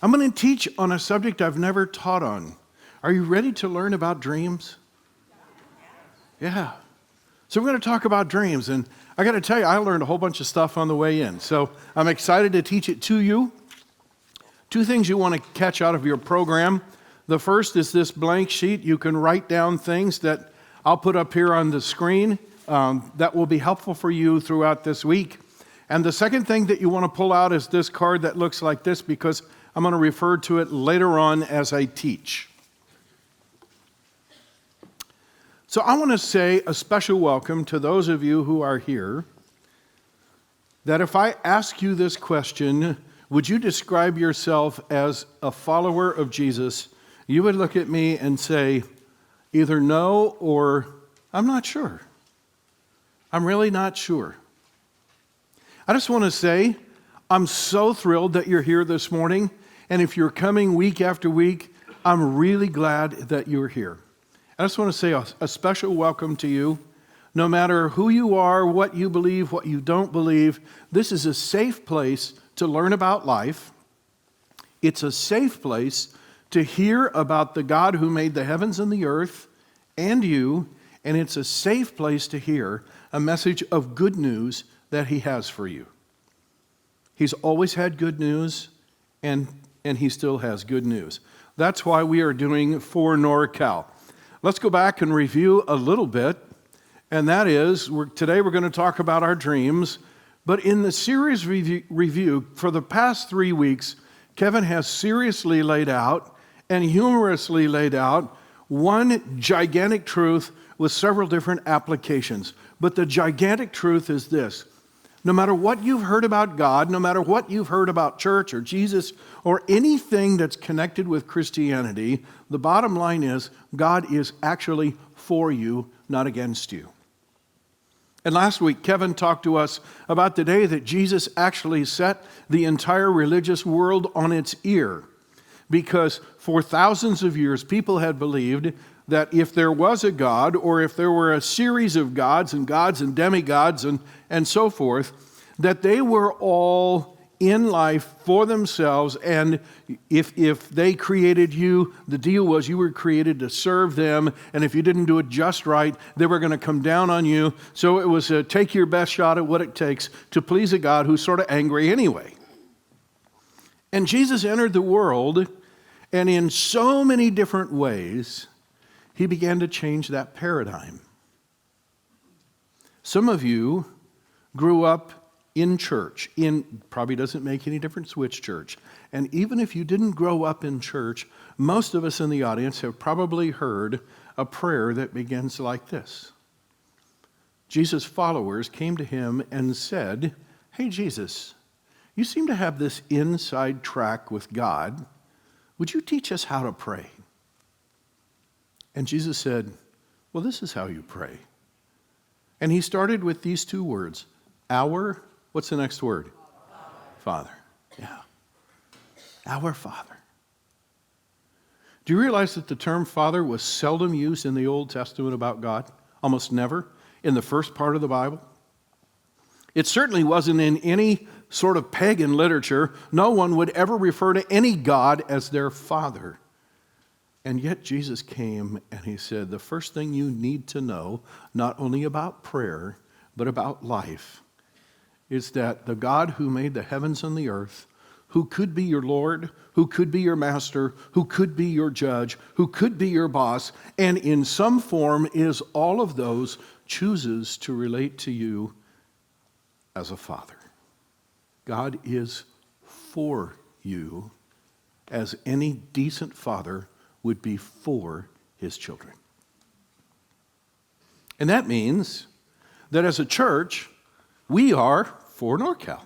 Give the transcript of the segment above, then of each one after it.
I'm going to teach on a subject I've never taught on. Are you ready to learn about dreams? Yeah. So we're going to talk about dreams, and I got to tell you, I learned a whole bunch of stuff on the way in. So I'm excited to teach it to you. Two things you want to catch out of your program. The first is this blank sheet. You can write down things that I'll put up here on the screen that will be helpful for you throughout this week. And the second thing that you want to pull out is this card that looks like this, because I'm going to refer to it later on as I teach. So I want to say a special welcome to those of you who are here, that if I ask you this question, would you describe yourself as a follower of Jesus? You would look at me and say, either no or I'm not sure. I'm really not sure. I just want to say, I'm so thrilled that you're here this morning. And if you're coming week after week, I'm really glad that you're here. I just want to say a special welcome to you. No matter who you are, what you believe, what you don't believe, this is a safe place to learn about life. It's a safe place to hear about the God who made the heavens and the earth and you. And it's a safe place to hear a message of good news that He has for you. He's always had good news, and He still has good news. That's why we are doing For NORCAL. Let's go back and review a little bit, and that is, today we're going to talk about our dreams, but in the series review, for the past 3 weeks, Kevin has seriously laid out and humorously laid out one gigantic truth with several different applications. But the gigantic truth is this: no matter what you've heard about God, no matter what you've heard about church or Jesus or anything that's connected with Christianity, the bottom line is God is actually for you, not against you. And last week, Kevin talked to us about the day that Jesus actually set the entire religious world on its ear. Because for thousands of years, people had believed that if there was a God, or if there were a series of gods and demigods and so forth, that they were all in life for themselves, and if they created you, the deal was you were created to serve them, and if you didn't do it just right, they were going to come down on you. So it was take your best shot at what it takes to please a God who's sort of angry anyway. And Jesus entered the world, and in so many different ways, He began to change that paradigm. Some of you grew up in church. Probably doesn't make any difference which church. And even if you didn't grow up in church, most of us in the audience have probably heard a prayer that begins like this. Jesus' followers came to Him and said, "Hey, Jesus, you seem to have this inside track with God. Would you teach us how to pray?" And Jesus said, "Well, this is how you pray." And He started with these two words, what's the next word? Father. Yeah. Our Father. Do you realize that the term Father was seldom used in the Old Testament about God? Almost never in the first part of the Bible. It certainly wasn't in any sort of pagan literature. No one would ever refer to any God as their Father. And yet Jesus came and He said, the first thing you need to know, not only about prayer, but about life, is that the God who made the heavens and the earth, who could be your Lord, who could be your master, who could be your judge, who could be your boss, and in some form is all of those, chooses to relate to you as a father. God is for you as any decent father would be for his children. And that means that as a church, we are for NORCAL.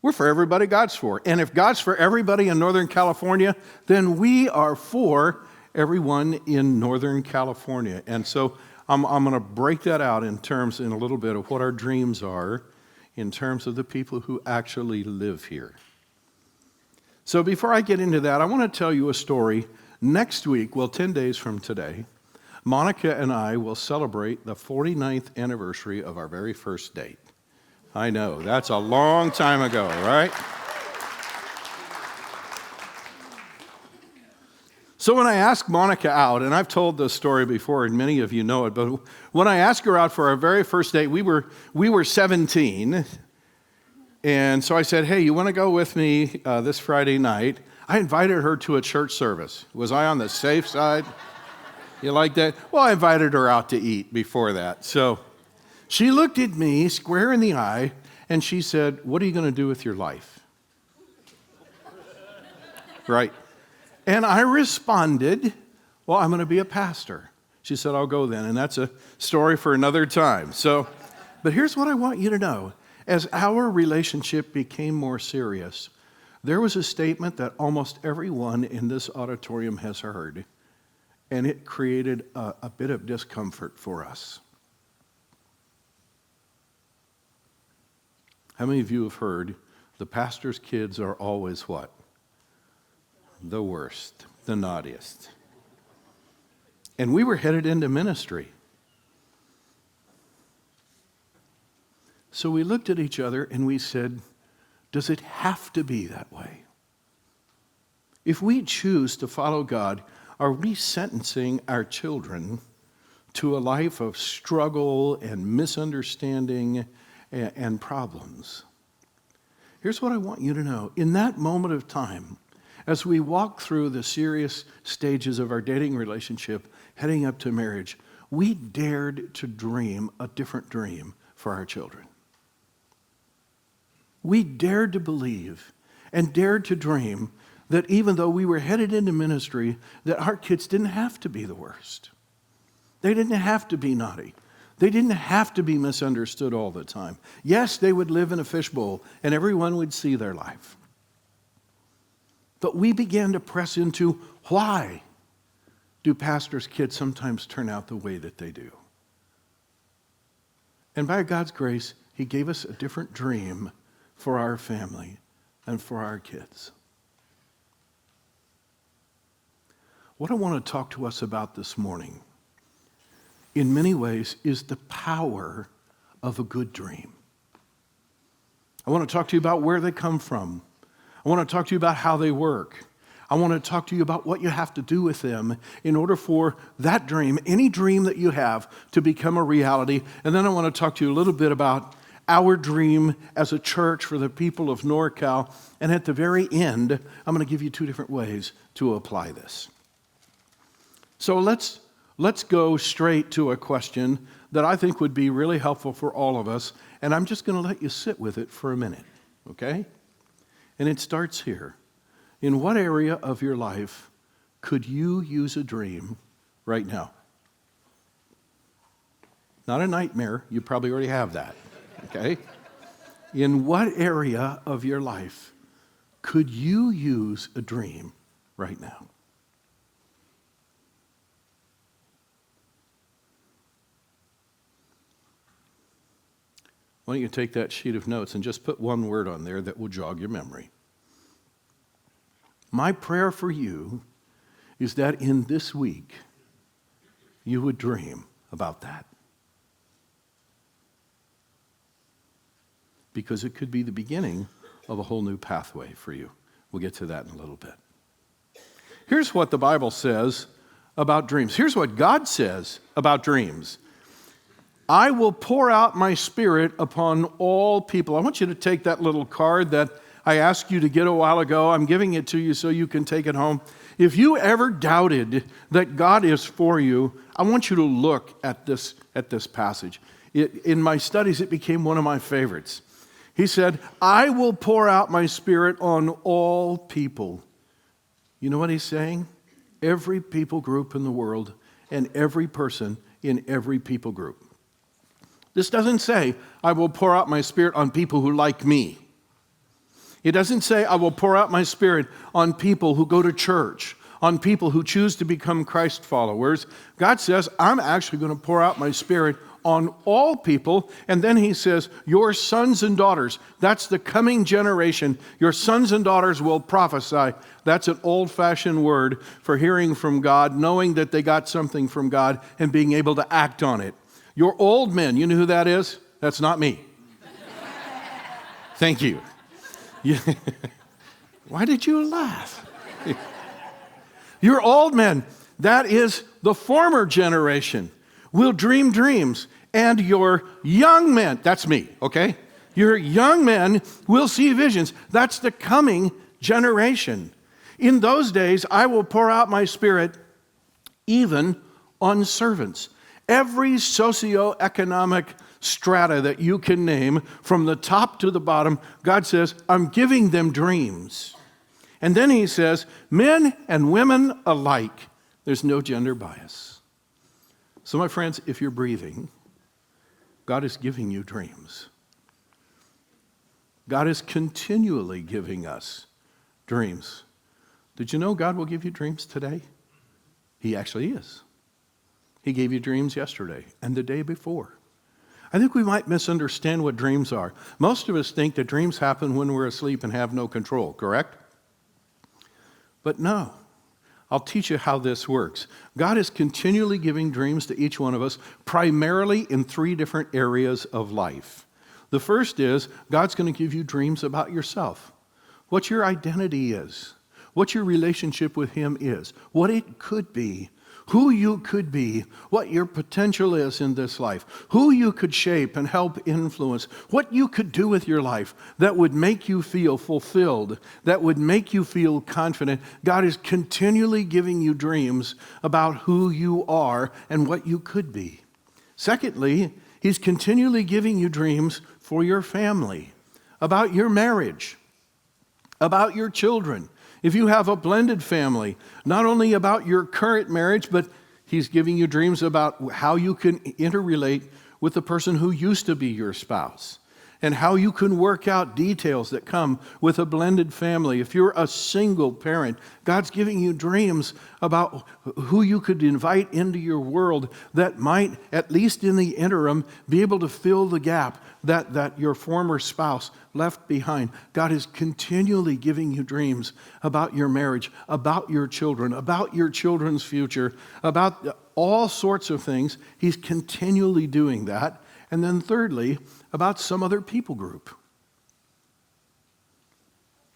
We're for everybody God's for. And if God's for everybody in Northern California, then we are for everyone in Northern California. And so I'm going to break that out in a little bit of what our dreams are in terms of the people who actually live here. So before I get into that, I want to tell you a story. Next week, 10 days from today, Monica and I will celebrate the 49th anniversary of our very first date. I know, that's a long time ago, right? So when I asked Monica out, and I've told this story before, and many of you know it, but when I asked her out for our very first date, we were 17, and so I said, hey, you want to go with me this Friday night? I invited her to a church service. Was I on the safe side? You like that? Well, I invited her out to eat before that. So she looked at me square in the eye, and she said, what are you going to do with your life? Right. And I responded, well, I'm going to be a pastor. She said, I'll go then. And that's a story for another time. But here's what I want you to know. As our relationship became more serious, there was a statement that almost everyone in this auditorium has heard, and it created a bit of discomfort for us. How many of you have heard the pastor's kids are always what? The worst, the naughtiest. And we were headed into ministry. So we looked at each other and we said, does it have to be that way? If we choose to follow God, are we sentencing our children to a life of struggle and misunderstanding and problems? Here's what I want you to know. In that moment of time, as we walk through the serious stages of our dating relationship, heading up to marriage, we dared to dream a different dream for our children. We dared to believe and dared to dream that even though we were headed into ministry, that our kids didn't have to be the worst. They didn't have to be naughty. They didn't have to be misunderstood all the time. Yes, they would live in a fishbowl and everyone would see their life. But we began to press into why do pastors' kids sometimes turn out the way that they do? And by God's grace, He gave us a different dream for our family and for our kids. What I want to talk to us about this morning, in many ways, is the power of a good dream. I want to talk to you about where they come from. I want to talk to you about how they work. I want to talk to you about what you have to do with them in order for that dream, any dream that you have, to become a reality. And then I want to talk to you a little bit about our dream as a church for the people of NORCAL. And at the very end, I'm going to give you two different ways to apply this. So let's go straight to a question that I think would be really helpful for all of us. And I'm just going to let you sit with it for a minute, okay? And it starts here. In what area of your life could you use a dream right now? Not a nightmare. You probably already have that, okay? In what area of your life could you use a dream right now? Why don't you take that sheet of notes and just put one word on there that will jog your memory. My prayer for you is that in this week, you would dream about that. Because it could be the beginning of a whole new pathway for you. We'll get to that in a little bit. Here's what the Bible says about dreams. Here's what God says about dreams. I will pour out my Spirit upon all people. I want you to take that little card that I asked you to get a while ago. I'm giving it to you so you can take it home. If you ever doubted that God is for you, I want you to look at this passage. In my studies, it became one of my favorites. He said, I will pour out my Spirit on all people. You know what he's saying? Every people group in the world and every person in every people group. This doesn't say, I will pour out my Spirit on people who like me. It doesn't say, I will pour out my Spirit on people who go to church, on people who choose to become Christ followers. God says, I'm actually going to pour out my Spirit on all people. And then he says, your sons and daughters, that's the coming generation. Your sons and daughters will prophesy. That's an old-fashioned word for hearing from God, knowing that they got something from God and being able to act on it. Your old men, you know who that is? That's not me. Thank you. Why did you laugh? Your old men, that is the former generation, will dream dreams. And your young men, that's me, okay? Your young men will see visions. That's the coming generation. In those days, I will pour out my Spirit even on servants. Every socioeconomic strata that you can name, from the top to the bottom, God says, I'm giving them dreams. And then he says, men and women alike, there's no gender bias. So my friends, if you're breathing, God is giving you dreams. God is continually giving us dreams. Did you know God will give you dreams today? He actually is. He gave you dreams yesterday and the day before. I think we might misunderstand what dreams are. Most of us think that dreams happen when we're asleep and have no control, correct? But no. I'll teach you how this works. God is continually giving dreams to each one of us, primarily in 3 different areas of life. The first is, God's going to give you dreams about yourself. What your identity is, what your relationship with Him is, what it could be, who you could be, what your potential is in this life, who you could shape and help influence, what you could do with your life that would make you feel fulfilled, that would make you feel confident. God is continually giving you dreams about who you are and what you could be. Secondly, He's continually giving you dreams for your family, about your marriage, about your children. If you have a blended family, not only about your current marriage, but He's giving you dreams about how you can interrelate with the person who used to be your spouse, and how you can work out details that come with a blended family. If you're a single parent, God's giving you dreams about who you could invite into your world that might, at least in the interim, be able to fill the gap that your former spouse left behind. God is continually giving you dreams about your marriage, about your children, about your children's future, about all sorts of things. He's continually doing that. And then thirdly, about some other people group.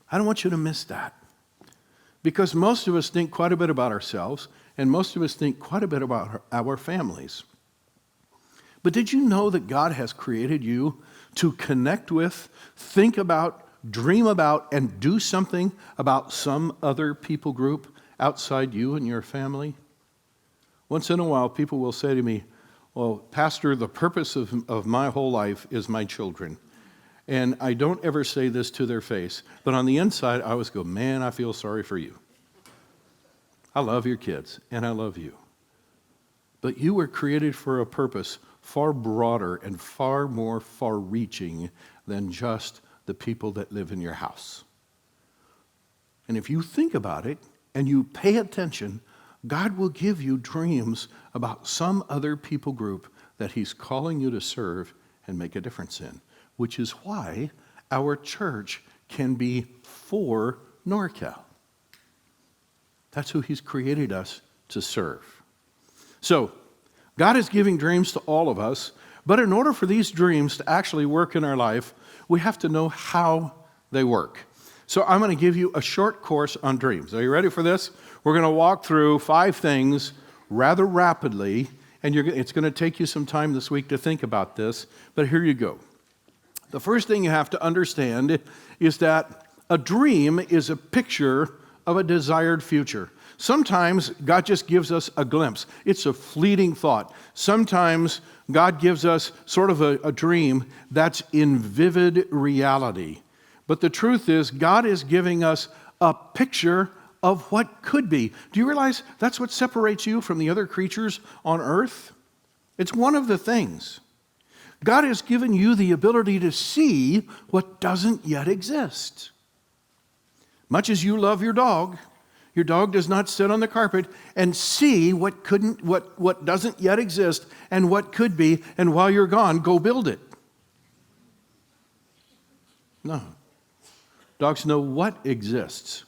I don't want you to miss that. Because most of us think quite a bit about ourselves, and most of us think quite a bit about our families. But did you know that God has created you to connect with, think about, dream about, and do something about some other people group outside you and your family? Once in a while, people will say to me, well, Pastor, the purpose of my whole life is my children. And I don't ever say this to their face, but on the inside, I always go, man, I feel sorry for you. I love your kids, and I love you. But you were created for a purpose far broader and far more far-reaching than just the people that live in your house. And if you think about it and you pay attention, God will give you dreams about some other people group that He's calling you to serve and make a difference in, which is why our church can be for NORCAL. That's who He's created us to serve. So, God is giving dreams to all of us, but in order for these dreams to actually work in our life, we have to know how they work. So I'm going to give you a short course on dreams. Are you ready for this? We're going to walk through 5 things rather rapidly, and it's going to take you some time this week to think about this, but here you go. The first thing you have to understand is that a dream is a picture of a desired future. Sometimes God just gives us a glimpse. It's a fleeting thought. Sometimes God gives us sort of a dream that's in vivid reality. But the truth is, God is giving us a picture of what could be. Do you realize that's what separates you from the other creatures on earth? It's one of the things. God has given you the ability to see what doesn't yet exist. Much as you love your dog does not sit on the carpet and see what doesn't yet exist and what could be, and while you're gone, go build it. No. Dogs know what exists.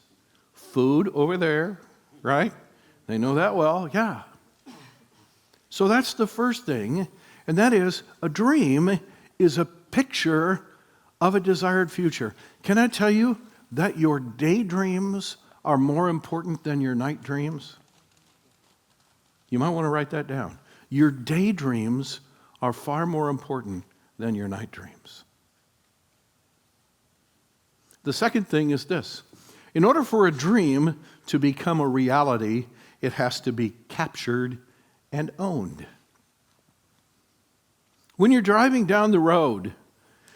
Food over there, right? They know that well, yeah. So that's the first thing, and that is a dream is a picture of a desired future. Can I tell you that your daydreams are more important than your night dreams? You might want to write that down. Your daydreams are far more important than your night dreams. The second thing is this. In order for a dream to become a reality, it has to be captured and owned. When you're driving down the road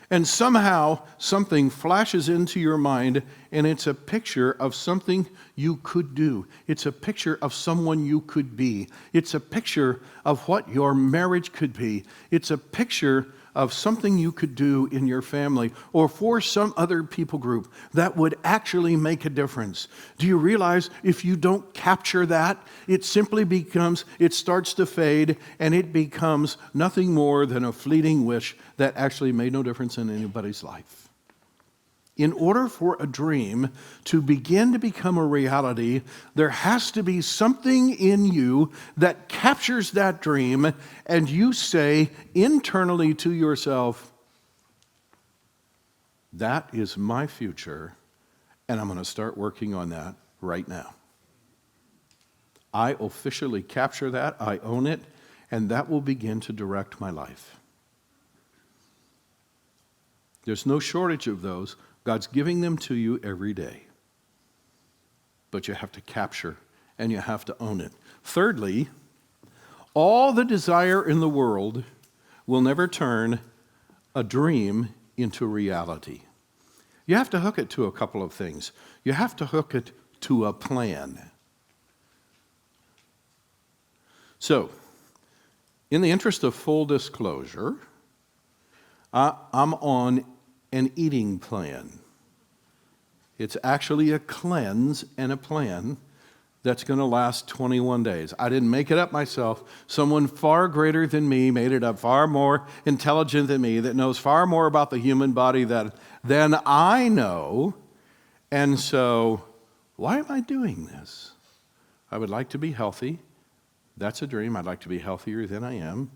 and somehow something flashes into your mind and it's a picture of something you could do. It's a picture of someone you could be. It's a picture of what your marriage could be. It's a picture of something you could do in your family or for some other people group that would actually make a difference. Do you realize if you don't capture that, it starts to fade and it becomes nothing more than a fleeting wish that actually made no difference in anybody's life? In order for a dream to begin to become a reality, there has to be something in you that captures that dream, and you say internally to yourself, that is my future, and I'm going to start working on that right now. I officially capture that, I own it, and that will begin to direct my life. There's no shortage of those. God's giving them to you every day. But you have to capture and you have to own it. Thirdly, all the desire in the world will never turn a dream into reality. You have to hook it to a couple of things. You have to hook it to a plan. So, in the interest of full disclosure, I'm on an eating plan. It's actually a cleanse and a plan that's going to last 21 days. I didn't make it up myself. Someone far greater than me made it up, far more intelligent than me, that knows far more about the human body than I know. And so, why am I doing this? I would like to be healthy. That's a dream. I'd like to be healthier than I am.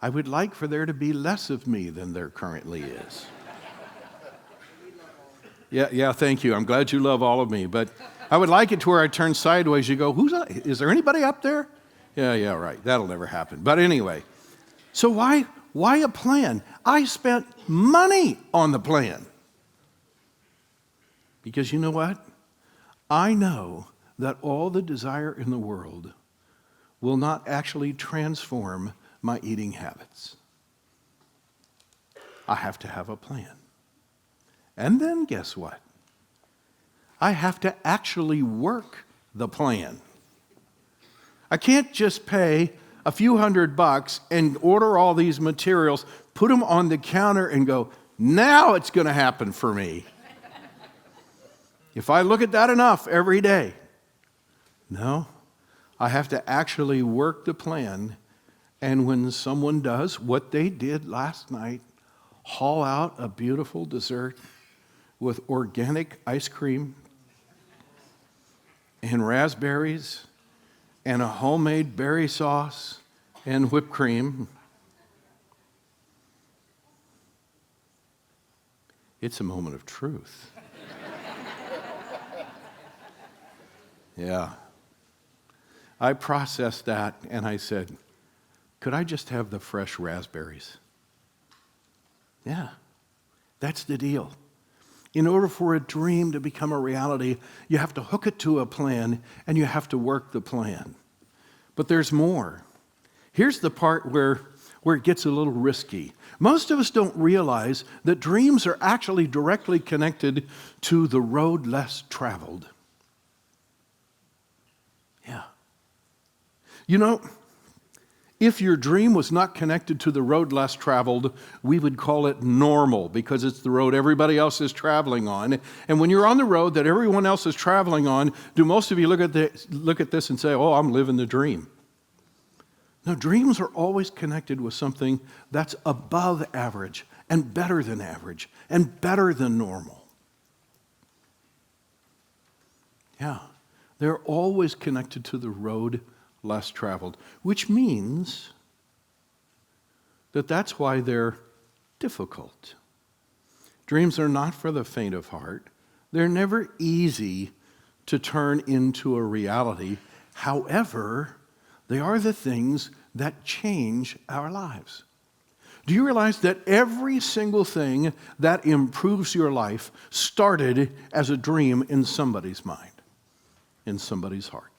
I would like for there to be less of me than there currently is. Yeah, thank you. I'm glad you love all of me. But I would like it to where I turn sideways. You go, is there anybody up there? Yeah, right. That'll never happen. But anyway, so why a plan? I spent money on the plan. Because you know what? I know that all the desire in the world will not actually transform my eating habits. I have to have a plan. And then guess what? I have to actually work the plan. I can't just pay a few $100 and order all these materials, put them on the counter and go, now it's going to happen for me. If I look at that enough every day. No, I have to actually work the plan. And when someone does what they did last night, haul out a beautiful dessert with organic ice cream and raspberries and a homemade berry sauce and whipped cream, it's a moment of truth. Yeah. I processed that and I said, could I just have the fresh raspberries? Yeah, that's the deal. In order for a dream to become a reality, you have to hook it to a plan and you have to work the plan. But there's more. Here's the part where it gets a little risky. Most of us don't realize that dreams are actually directly connected to the road less traveled. Yeah. You know, if your dream was not connected to the road less traveled, we would call it normal because it's the road everybody else is traveling on. And when you're on the road that everyone else is traveling on, do most of you look at this and say, oh, I'm living the dream? No, dreams are always connected with something that's above average and better than average and better than normal. Yeah, they're always connected to the road less traveled, which means that's why they're difficult. Dreams are not for the faint of heart. They're never easy to turn into a reality. However, they are the things that change our lives. Do you realize that every single thing that improves your life started as a dream in somebody's mind, in somebody's heart?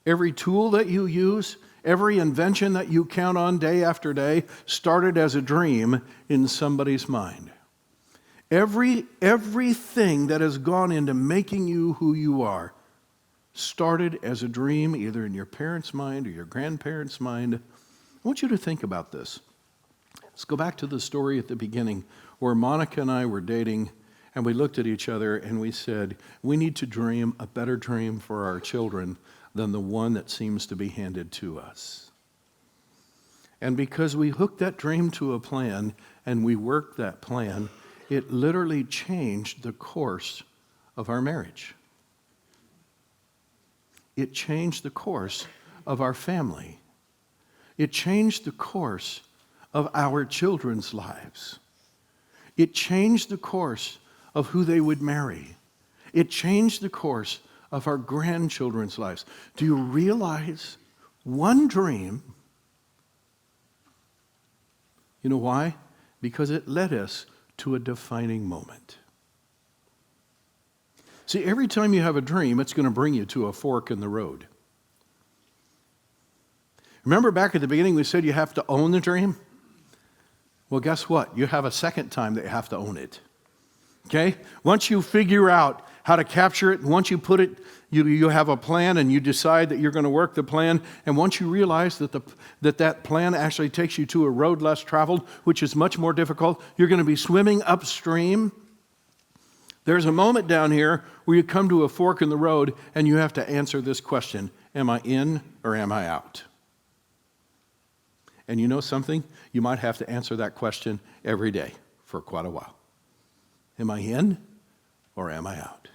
Every tool that you use, every invention that you count on day after day started as a dream in somebody's mind. Everything that has gone into making you who you are started as a dream, either in your parents' mind or your grandparents' mind. I want you to think about this. Let's go back to the story at the beginning where Monica and I were dating, and we looked at each other and we said, we need to dream a better dream for our children than the one that seems to be handed to us. And because we hooked that dream to a plan and we worked that plan, it literally changed the course of our marriage. It changed the course of our family. It changed the course of our children's lives. It changed the course of who they would marry. It changed the course of our grandchildren's lives. Do you realize one dream? You know why? Because it led us to a defining moment. See, every time you have a dream, it's going to bring you to a fork in the road. Remember back at the beginning we said you have to own the dream? Well, guess what? You have a second time that you have to own it. Okay? Once you figure out how to capture it, once you put it, you have a plan and you decide that you're going to work the plan, and once you realize that plan actually takes you to a road less traveled, which is much more difficult, you're going to be swimming upstream. There's a moment down here where you come to a fork in the road and you have to answer this question: am I in or am I out? And you know something? You might have to answer that question every day for quite a while. Am I in or am I out?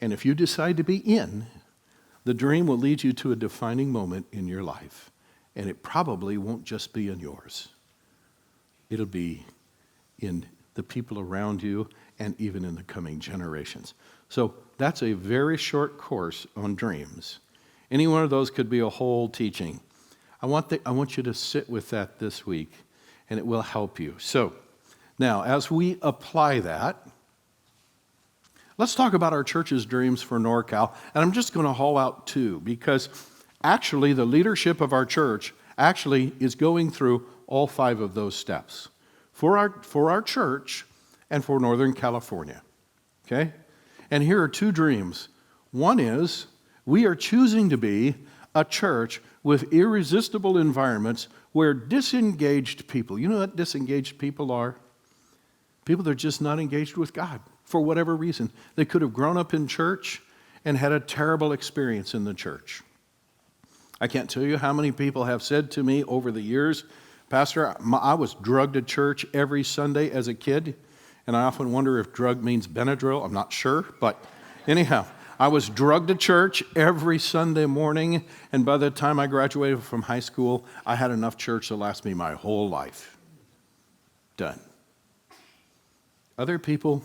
And if you decide to be in, the dream will lead you to a defining moment in your life. And it probably won't just be in yours. It'll be in the people around you and even in the coming generations. So that's a very short course on dreams. Any one of those could be a whole teaching. I want you to sit with that this week, and it will help you. So now, as we apply that, let's talk about our church's dreams for NORCAL. And I'm just going to haul out two, because actually the leadership of our church actually is going through all 5 of those steps for our church and for Northern California. Okay? And here are 2 dreams. One is we are choosing to be a church with irresistible environments where disengaged people, you know what disengaged people are? People that are just not engaged with God for whatever reason. They could have grown up in church and had a terrible experience in the church. I can't tell you how many people have said to me over the years, Pastor, I was drugged to church every Sunday as a kid, and I often wonder if drug means Benadryl. I'm not sure, but anyhow, I was drugged to church every Sunday morning, and by the time I graduated from high school, I had enough church to last me my whole life. Done. Other people,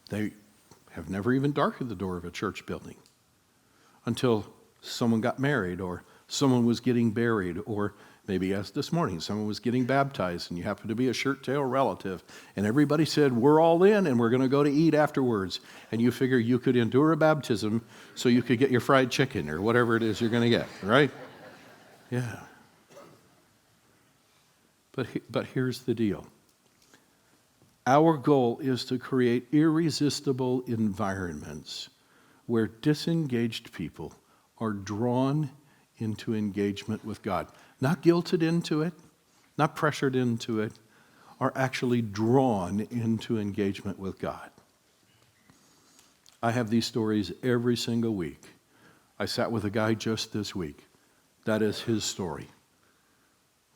they have never even darkened the door of a church building until someone got married or someone was getting buried, or maybe as this morning, someone was getting baptized and you happen to be a shirt-tail relative, and everybody said, we're all in and we're going to go to eat afterwards. And you figure you could endure a baptism so you could get your fried chicken or whatever it is you're going to get, right? Yeah. But here's the deal. Our goal is to create irresistible environments where disengaged people are drawn into engagement with God. Not guilted into it, not pressured into it, are actually drawn into engagement with God. I have these stories every single week. I sat with a guy just this week. That is his story.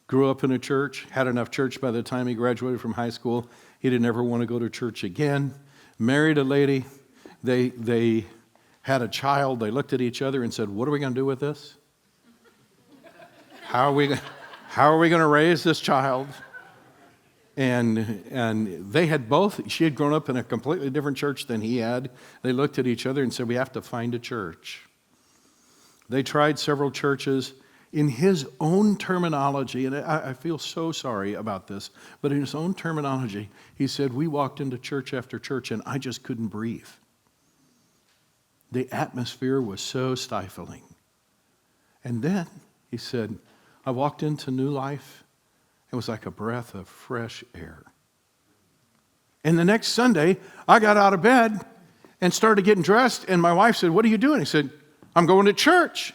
Grew up in a church, had enough church by the time he graduated from high school. He didn't ever want to go to church again. Married a lady. They had a child. They looked at each other and said, what are we going to do with this? How are we going to raise this child? And they had both, she had grown up in a completely different church than he had. They looked at each other and said, we have to find a church. They tried several churches. In his own terminology, and I feel so sorry about this, but in his own terminology, he said, we walked into church after church and I just couldn't breathe. The atmosphere was so stifling. And then, he said, I walked into New Life. It was like a breath of fresh air. And the next Sunday, I got out of bed and started getting dressed, and my wife said, what are you doing? He said, I'm going to church.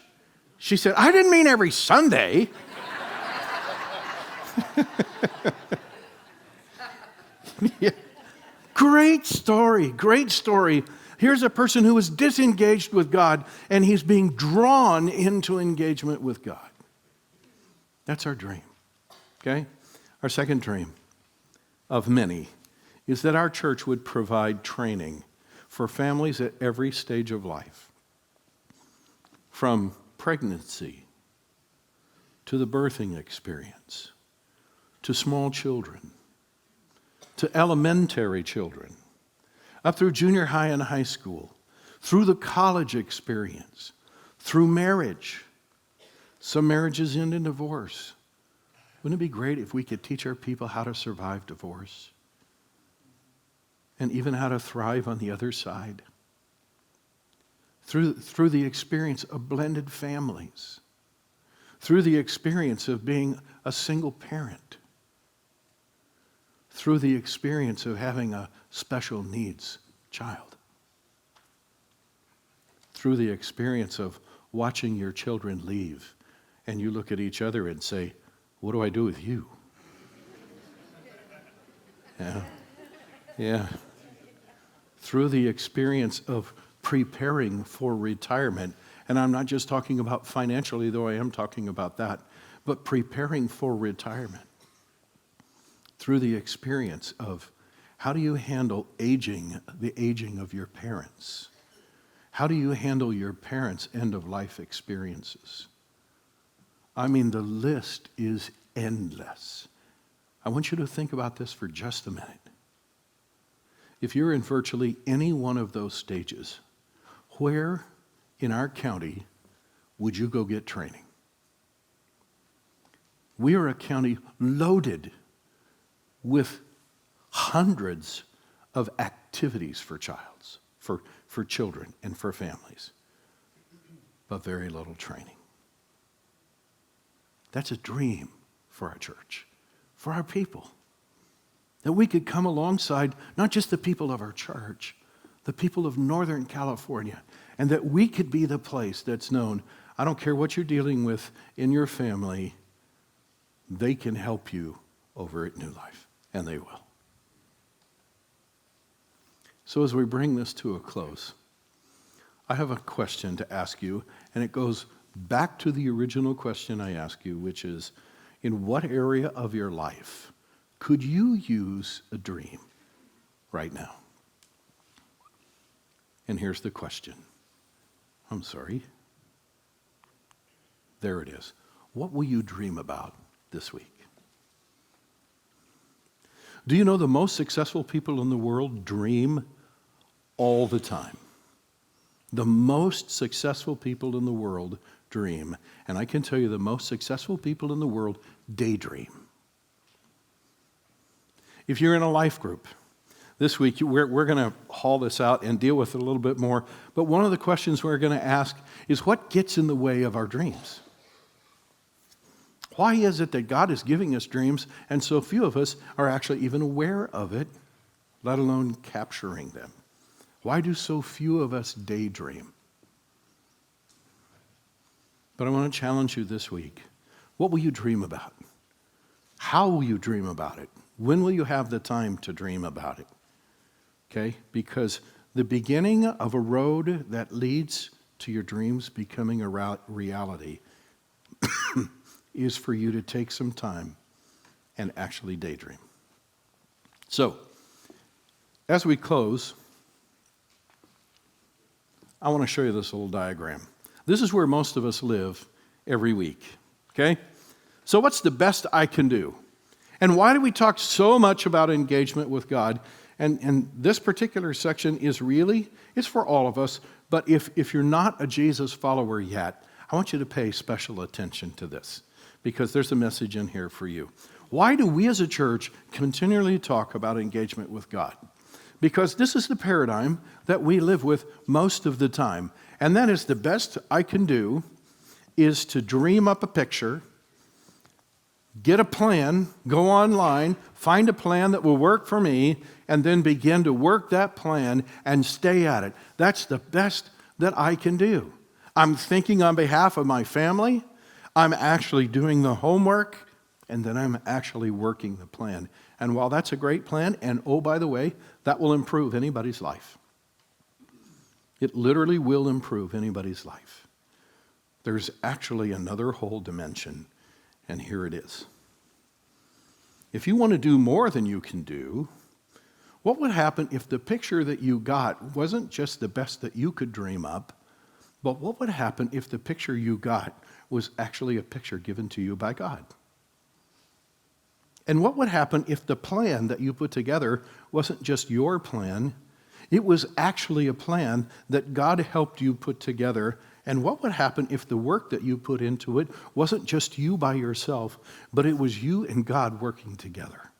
She said, I didn't mean every Sunday. Yeah. Great story, great story. Here's a person who is disengaged with God, and he's being drawn into engagement with God. That's our dream, okay? Our second dream of many is that our church would provide training for families at every stage of life, from pregnancy to the birthing experience, to small children, to elementary children, up through junior high and high school, through the college experience, through marriage. Some marriages end in divorce. Wouldn't it be great if we could teach our people how to survive divorce? And even how to thrive on the other side? Through the experience of blended families, through the experience of being a single parent, through the experience of having a special needs child, through the experience of watching your children leave, and you look at each other and say, what do I do with you? Yeah. Through the experience of preparing for retirement. And I'm not just talking about financially, though I am talking about that, but preparing for retirement. Through the experience of how do you handle the aging of your parents? How do you handle your parents' end-of-life experiences? I mean, the list is endless. I want you to think about this for just a minute. If you're in virtually any one of those stages, where in our county would you go get training? We are a county loaded with hundreds of activities for children and for families, but very little training. That's a dream for our church, for our people, that we could come alongside not just the people of our church, the people of Northern California, and that we could be the place that's known. I don't care what you're dealing with in your family, they can help you over at New Life, and they will. So as we bring this to a close, I have a question to ask you, and it goes back to the original question I asked you, which is, in what area of your life could you use a dream right now? And here's the question. I'm sorry. There it is. What will you dream about this week? Do you know the most successful people in the world dream all the time? The most successful people in the world dream. And I can tell you the most successful people in the world daydream. If you're in a life group, this week we're going to haul this out and deal with it a little bit more. But one of the questions we're going to ask is, what gets in the way of our dreams? Why is it that God is giving us dreams and so few of us are actually even aware of it, let alone capturing them? Why do so few of us daydream? But I want to challenge you this week. What will you dream about? How will you dream about it? When will you have the time to dream about it? Okay? Because the beginning of a road that leads to your dreams becoming a reality is for you to take some time and actually daydream. So, as we close, I want to show you this little diagram. This is where most of us live every week, okay? So what's the best I can do? And why do we talk so much about engagement with God? And this particular section is really, it's for all of us, but if you're not a Jesus follower yet, I want you to pay special attention to this, because there's a message in here for you. Why do we as a church continually talk about engagement with God? Because this is the paradigm that we live with most of the time. And that is the best I can do is to dream up a picture, get a plan, go online, find a plan that will work for me, and then begin to work that plan and stay at it. That's the best that I can do. I'm thinking on behalf of my family, I'm actually doing the homework, and then I'm actually working the plan. And while that's a great plan, and oh, by the way, that will improve anybody's life. It literally will improve anybody's life. There's actually another whole dimension, and here it is. If you want to do more than you can do, what would happen if the picture that you got wasn't just the best that you could dream up, but what would happen if the picture you got was actually a picture given to you by God? And what would happen if the plan that you put together wasn't just your plan, it was actually a plan that God helped you put together? And what would happen if the work that you put into it wasn't just you by yourself, but it was you and God working together?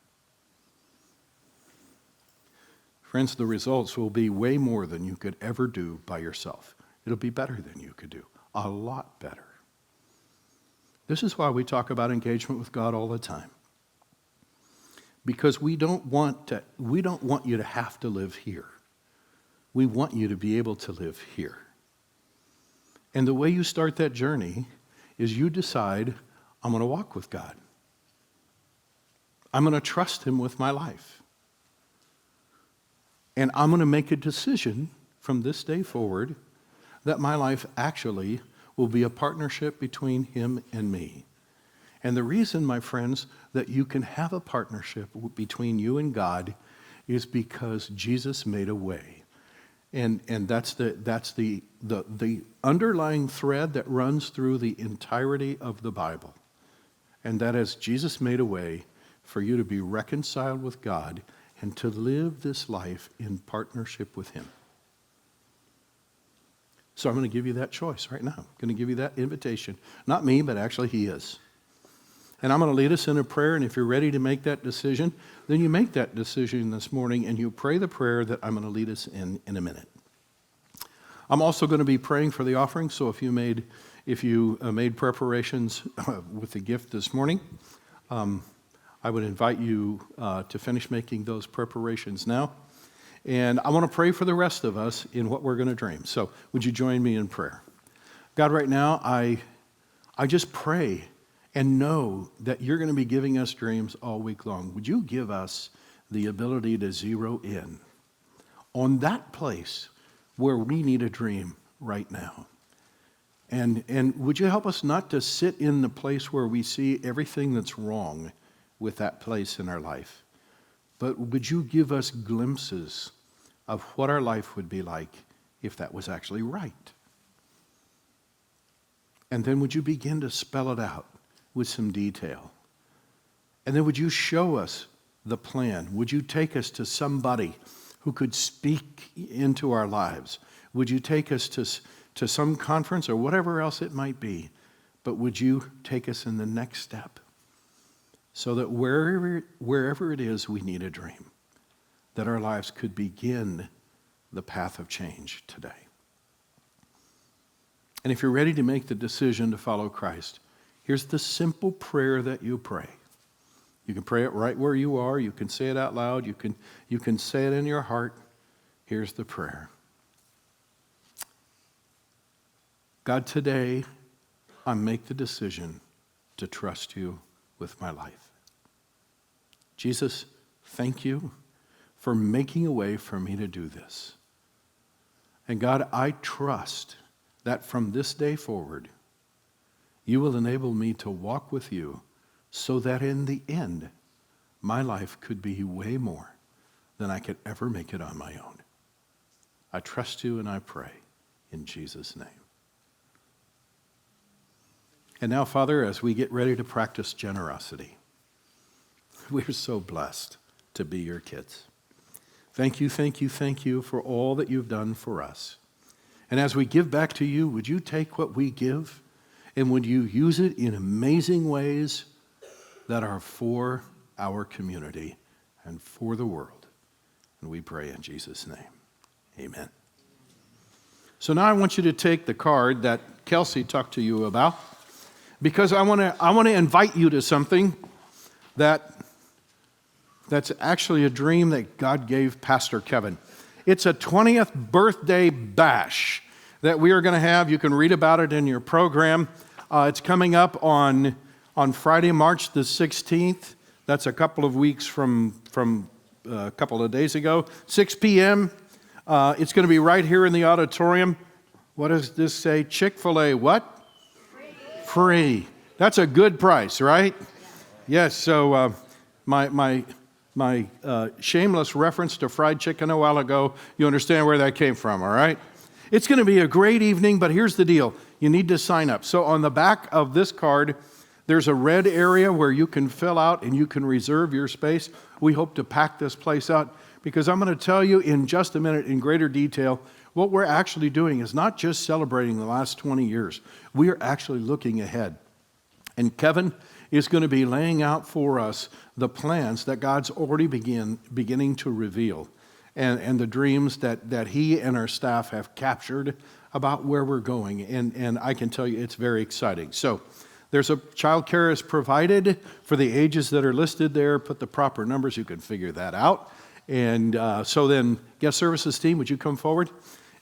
Friends, the results will be way more than you could ever do by yourself. It'll be better than you could do, a lot better. This is why we talk about engagement with God all the time. Because we don't want you to have to live here. We want you to be able to live here. And the way you start that journey is you decide, I'm going to walk with God. I'm going to trust Him with my life. And I'm going to make a decision from this day forward that my life actually will be a partnership between Him and me. And the reason, my friends, that you can have a partnership between you and God is because Jesus made a way. And that's the underlying thread that runs through the entirety of the Bible. And that is, Jesus made a way for you to be reconciled with God and to live this life in partnership with Him. So I'm going to give you that choice right now. I'm going to give you that invitation. Not me, but actually He is. And I'm going to lead us in a prayer, and if you're ready to make that decision, then you make that decision this morning, and you pray the prayer that I'm going to lead us in a minute. I'm also going to be praying for the offering, so if you made preparations with the gift this morning, I would invite you to finish making those preparations now. And I want to pray for the rest of us in what we're going to dream. So would you join me in prayer? God, right now, I just pray and know that you're going to be giving us dreams all week long. Would you give us the ability to zero in on that place where we need a dream right now? And would you help us not to sit in the place where we see everything that's wrong with that place in our life, but would you give us glimpses of what our life would be like if that was actually right? And then would you begin to spell it out with some detail? And then would you show us the plan? Would you take us to somebody who could speak into our lives? Would you take us to some conference or whatever else it might be? But would you take us in the next step so that wherever it is we need a dream, that our lives could begin the path of change today? And if you're ready to make the decision to follow Christ, here's the simple prayer that you pray. You can pray it right where you are. You can say it out loud. You can say it in your heart. Here's the prayer. God, today I make the decision to trust you with my life. Jesus, thank you for making a way for me to do this. And God, I trust that from this day forward, you will enable me to walk with you so that in the end, my life could be way more than I could ever make it on my own. I trust you and I pray in Jesus' name. And now, Father, as we get ready to practice generosity, We're so blessed to be your kids. Thank you, thank you, thank you for all that you've done for us. And as we give back to you, would you take what we give and would you use it in amazing ways that are for our community and for the world? And we pray in Jesus' name. Amen. So now I want you to take the card that Kelsey talked to you about, because I want to invite you to something that's actually a dream that God gave Pastor Kevin. It's a 20th birthday bash that we are going to have. You can read about it in your program. It's coming up on Friday, March the 16th. That's a couple of weeks from a couple of days ago. 6 p.m. It's going to be right here in the auditorium. What does this say? Chick-fil-A what? Free. That's a good price, right? Yes, so my shameless reference to fried chicken a while ago, you understand where that came from, all right? It's going to be a great evening, but here's the deal. You need to sign up. So on the back of this card, there's a red area where you can fill out and you can reserve your space. We hope to pack this place out because I'm going to tell you in just a minute in greater detail what we're actually doing is not just celebrating the last 20 years. We are actually looking ahead. And Kevin is going to be laying out for us the plans that God's already beginning to reveal and the dreams that he and our staff have captured about where we're going. And I can tell you it's very exciting. So there's a child care is provided for the ages that are listed there. Put the proper numbers. You can figure that out. And so then guest services team, would you come forward?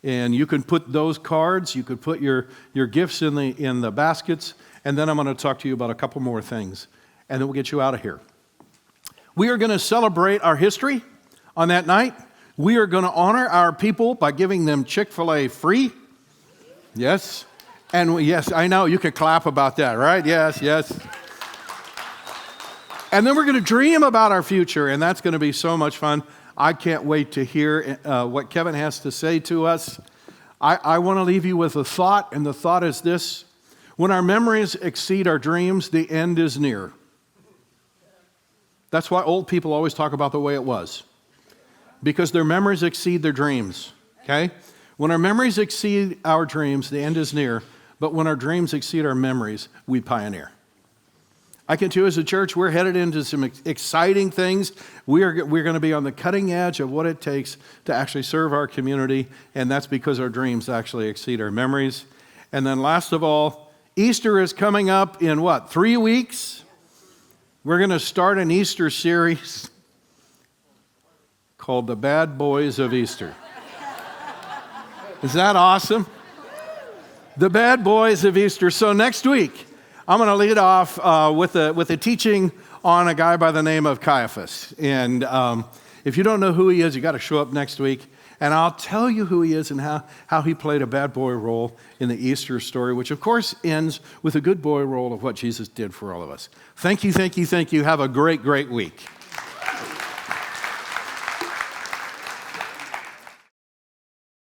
And you can put those cards. You could put your gifts in the baskets. And then I'm going to talk to you about a couple more things. And then we'll get you out of here. We are going to celebrate our history on that night. We are going to honor our people by giving them Chick-fil-A free. Yes. And yes, I know. You can clap about that, right? Yes, yes. And then we're going to dream about our future. And that's going to be so much fun. I can't wait to hear what Kevin has to say to us. I want to leave you with a thought. And the thought is this. When our memories exceed our dreams, the end is near. That's why old people always talk about the way it was. Because their memories exceed their dreams, okay? When our memories exceed our dreams, the end is near. But when our dreams exceed our memories, we pioneer. I can tell you as a church, we're headed into some exciting things. We're going to be on the cutting edge of what it takes to actually serve our community. And that's because our dreams actually exceed our memories. And then last of all, Easter is coming up in what, 3 weeks? We're going to start an Easter series called The Bad Boys of Easter. Is that awesome? The Bad Boys of Easter. So next week, I'm going to lead off with a teaching on a guy by the name of Caiaphas. And if you don't know who he is, you got to show up next week. And I'll tell you who he is and how he played a bad boy role in the Easter story, which of course ends with a good boy role of what Jesus did for all of us. Thank you, thank you, thank you. Have a great, great week.